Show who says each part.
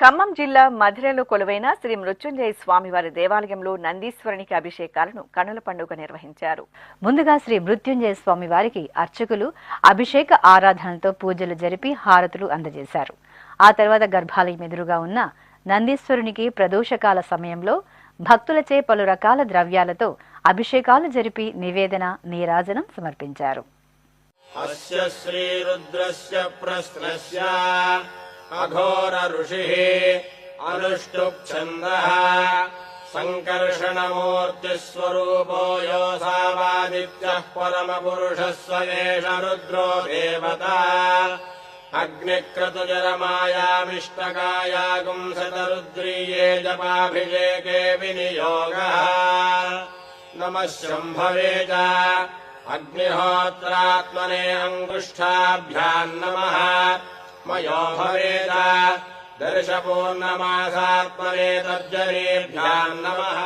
Speaker 1: ఖమ్మం జిల్లా మధిరలో కొలువైన శ్రీ మృత్యుంజయ స్వామివారి దేవాలయంలో నందీశ్వరునికి అభిషేకాలను కన్నుల పండుగ నిర్వహించారు.
Speaker 2: ముందుగా శ్రీ మృత్యుంజయ స్వామివారికి అర్చకులు అభిషేక ఆరాధనలతో పూజలు జరిపి హారతులు అందజేశారు. ఆ తర్వాత గర్భాలయం ఎదురుగా ఉన్న నందీశ్వరునికి ప్రదోషకాల సమయంలో భక్తులచే పలు రకాల ద్రవ్యాలతో అభిషేకాలు జరిపి నివేదన నీరాజనం సమర్పించారు.
Speaker 3: అఘోర ఋషిః అనుష్టుప్ ఛందః సంకర్షణమూర్తి స్వరూపో యోసావాదిత్యః పరమపురుషः స్వయేష రుద్రో దేవతా అగ్నిక్రతుజరమాయామిష్టకాయాగుం శతరుద్రీయే జపాభిషేకే వినియోగః నమః శంభవే చ అగ్నిహోత్రాత్మనే అంగుష్ఠాభ్యాం నమః మయో భవేద దర్శపూర్ణమాసాత్మనే తర్జనేభ్యాం నమః.